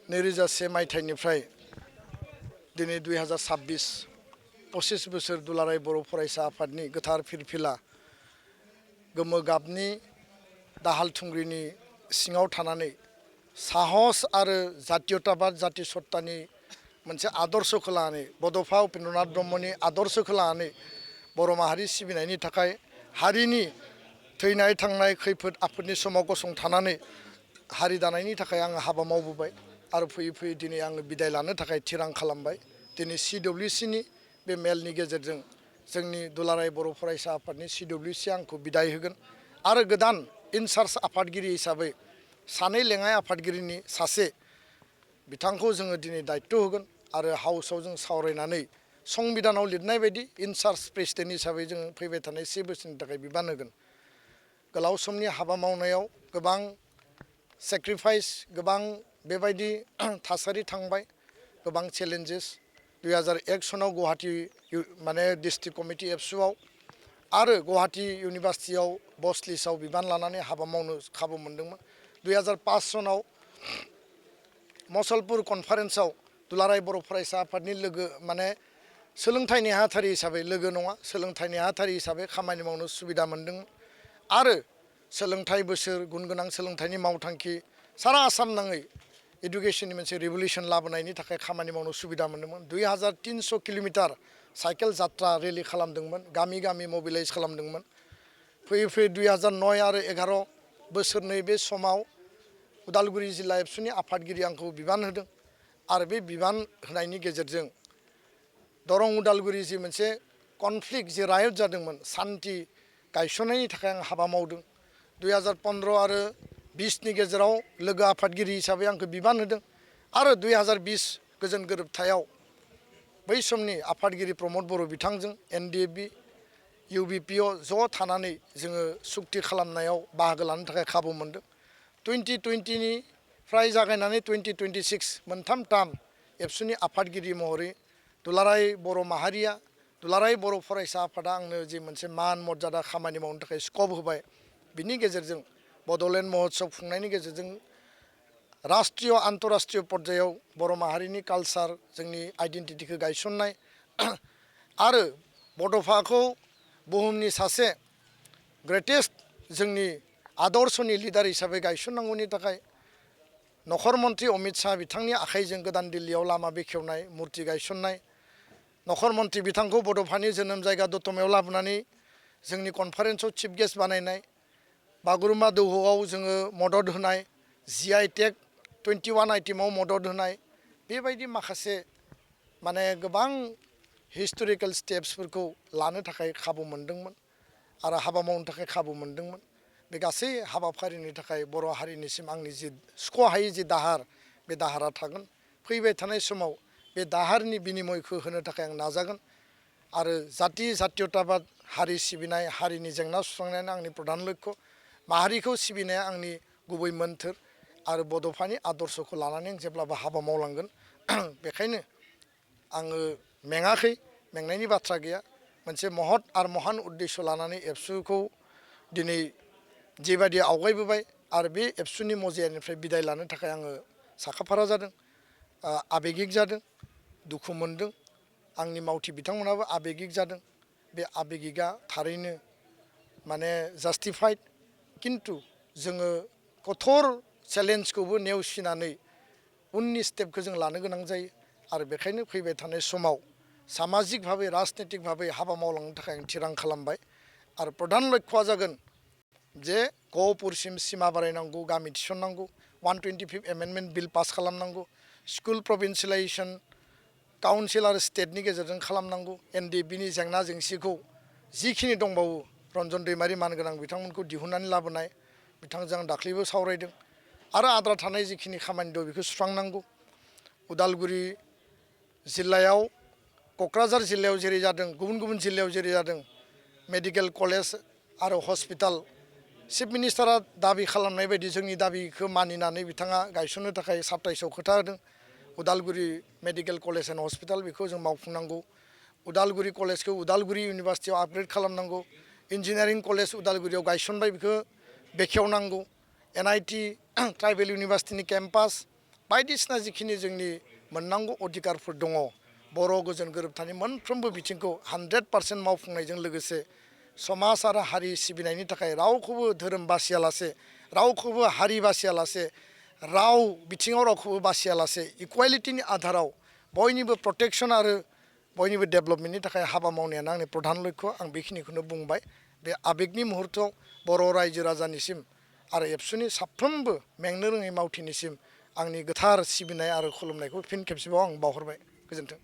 2001 मायथाइनिफ्राय दिनै 2026 25 बोसोर दुलाराय बर' फरायसा आफादनि गोथार फिरफिला गोमो गाबनि दाहाल थुंग्रिनि सिङाव थानानै साहस आरो जातीयताबाद जाति सत्तानि मोनसे आदर्शखौ लानानै बड'फा उपेन्द्रनाथ ब्रह्मनि आदर्शखौ लानानै बर' माहारि सिबिनायनि थाखाय हारिनि थैनाय थांनाय खैफोद आफोदनि समाव गसंथानानै हारि दानायनि थाखाय आङो हाबा मावबोबाय आरो फैयै फैयै दिनै आङो बिदाय लानो थाखाय थिरां खालामबाय। दिनै CWCनि बे मेलनि गेजेरजों जोंनि दुलाराय बर' फरायसा आफादनि CWC आंखौ बिदाय होगोन आरो गोदान इनचार्ज आफादगिरि हिसाबै सानै लेङाइ आफादगिरिनि सासे बिथांखौ जोङो दिनै दायित्व होगोन आरो हाउसआव जों सावरायनानै संबिधानाव लिरनाय बायदि इनचार्ज प्रेसिडेन्ट हिसाबै जों फैबाय थानाय 10 बोसोरनि थाखाय बिबान होगोन। गोलाव समनि हाबा मावनायाव गोबां सेक्रिफाइस गोबां बेबायदि थासारि थांबाय गोबां चेलेन्जेस 2001 सनाव गुवाहाटी माने डिस्ट्रिक्ट कमिटि एबसुआव आरो गुवाहाटी इउनिभार्सिटियाव बस लिस्टआव बिबान लानानै हाबा मावनो खाबु मोनदोंमोन। 2005 सनाव मसलपुर कनफारेन्सआव दुलाराय बर' फरायसा आफादनि लोगो माने सोलोंथाइ नेहाथारि हिसाबै लोगो नङा सोलोंथाइ नेहाथारि हिसाबै खामानि मावनो सुबिदा मोनदोंमोन आरो सोलोंथाइ बोसोर गुन गोनां सोलोंथाइनि मावथांखि सारा आसाम नाङै एडुकेशननि मोनसे रिभलिउसन लाबोनायनि थाखाय खामानि मावनो सुबिदा मोनदोंमोन। 2300 किल'मिटार साइकेल जात्रा रेलि खालामदोंमोन गामि गामि मबिलाइज खालामदोंमोन। फैयै फैयै 2009 आरो 11 बोसोरनै बे समाव उदालगुरि जिल्ला एबसुनि आफादगिरि आंखौ बिबान होदों आरो बे बिबान होनायनि गेजेरजों दरं उदालगुरि जि मोनसे कनफ्लिक्ट जि रायट जादोंमोन सान्थि गायसननायनि थाखाय आं हाबा मावदों। 2015 आरो 20 नि गेजेराव लोगो आफादगिरि हिसाबै आंखौ बिबान होदों आरो 2020 गोजोन गोरोबथायाव बै समनि आफादगिरि प्रमद बर' बिथांजों NDFB UBPO ज' थानानै जोङो सुक्ति खालामनायाव बाहागो लानो थाखाय खाबु मोनदों। 2020निफ्राय जागायनानै 2026 मोनथाम टार्म एबसुनि आफादगिरि महरै दुलाराय बर' माहारिया दुलाराय बर' फरायसा आफादा आंनो जि मोनसे मान मर्यादा खामानि मावनो थाखाय स्कप होबाय बिनि गेजेरजों बड'लेण्ड महोत्सव खुंनायनि गेजेरजों राष्ट्रीय आन्तराष्ट्रीय पर्यायाव बर' माहारिनि कालचार जोंनि आइडेन्टिटिखौ गायसननाय आरो बड'फाखौ बुहुमनि सासे ग्रेटेस्ट जोंनि आदर्शनि लिडार हिसाबै गायसननांगौनि थाखाय नखर मन्त्रि अमित शाह बिथांनि आखाइजों गोदान दिल्लीयाव लामा बेखेवनाय मुर्ति गायसननाय नखर मन्त्रि बिथांखौ बड'फानि जोनोम जायगा दतमायाव लाबोनानै जोंनि कनफारेन्सआव चिफ गेस्ट बानायनाय बागुरुम्बा दोहौआव जोङो मदद होनाय GI टेग 21 आइटेमाव मदद होनाय बेबायदि माखासे माने गोबां हिस्टरिकेल स्टेप्सफोरखौ लानो थाखाय खाबु मोनदोंमोन आरो हाबा मावनो थाखाय खाबु मोनदोंमोन। बे गासै हाबाफारिनि थाखाय बर' हारिनिसिम आंनि जि सुख'हायै जि दाहार बे दाहारा थागोन। फैबाय थानाय समाव बे दाहारनि बिनिमयखौ होनो थाखाय आं नाजागोन आरो जाति जातीयताबाद हारि सिबिनाय हारिनि जेंना सुस्रांनायानो आंनि प्रधान लक्ष्य माहारिखौ सिबिनाया आंनि गुबै मोन्थोर आरो बड'फानि आदर्शखौ लानानै आं जेब्लाबो हाबा मावलांगोन। बेखायनो आङो मेङाखै मेंनायनि बाथ्रा गैया मोनसे महत आरो महान उद्देश्य लानानै एबसुखौ दिनै जेबायदि आवगायबोबाय आरो बे एबसुनि मजियानिफ्राय बिदाय लानो थाखाय आङो साखाफारा जादों आबेगिक जादों दुखु मोनदों आंनि मावथि बिथांमोनाबो आबेगिक जादों। बे आबेगिकआ थारैनो माने जास्टिफाइड किन्तु जोङो कठोर चेलेन्जखौबो नेवसिनानै उननि स्टेपखौ जों लानो गोनां जायो आरो बेखायनो फैबाय थानाय समाव सामाजिक भाबै राजनीतिक भाबै हाबा मावलांनो थाखाय आं थिरां खालामबाय आरो प्रधान लक्ष्यआ जागोन जे गहपुरसिम सिमा बारायनांगौ गामि थिसननांगौ 125 एमेन्डमेन्ट बिल पास खालामनांगौ स्कुल प्रभिन्सियेलाइजेसन काउन्सिल आरो स्टेटनि गेजेरजों खालामनांगौ NDFBनि जेंना जेंसिखौ जिखिनि दंबावो रन्जन दैमारि मानगोनां बिथांमोनखौ दिहुननानै लाबोनाय बिथांजों आं दाख्लैबो सावरायदों आरो आद्रा थानाय जिखिनि खामानि दं बेखौ सुस्रांनांगौ। उदालगुरि जिल्लायाव क'क्राझार जिल्लायाव जेरै जादों गुबुन गुबुन जिल्लायाव जेरै जादों मेडिकेल कलेज आरो हस्पिटाल चिफ मिनिस्टारा दाबि खालामनाय बायदि जोंनि दाबिखौ मानिनानै बिथाङा गायसननो थाखाय 27 खोथा होदों। Udalguri medical college and hospital बेखौ जों मावफुंनांगौ। उदालगुरि कलेजखौ उदालगुरि इउनिभार्सिटियाव आपग्रेड खालामनांगौ। इन्जिनियारिं कलेज उदालगुरियाव गायसनबाय बेखौ बेखेवनांगौ। NIT ट्राइबेल इउनिभार्सिटिनि केम्पास बायदिसिना जिखिनि जोंनि मोननांगौ अधिकारफोर दङ बर' गोजोन गोरोबथानि मोनफ्रोमबो बिथिंखौ 100% मावफुंनायजों लोगोसे समाज आरो हारि सिबिनायनि थाखाय रावखौबो धोरोम बासियालासे रावखौबो हारि बासियालासे राव बिथिङाव रावखौबो बासियालासे इकुवेलिटिनि आधाराव बयनिबो प्रटेक्सन आरो बयनिबो डेभेलपमेन्टनि थाखाय हाबा मावनायानो आंनि प्रधान लक्ष्य आं बेखिनिखौनो बुंबाय बे आबेगनि मुहुर्तआव बर' रायजो राजानिसिम आरो एबसुनि साफ्रोमबो मेंनो रोङै मावथिनिसिम आंनि गोथार सिबिनाय आरो खुलुमनायखौ फिन खेबसेबाव आं बावहरबाय गोजोन्थों।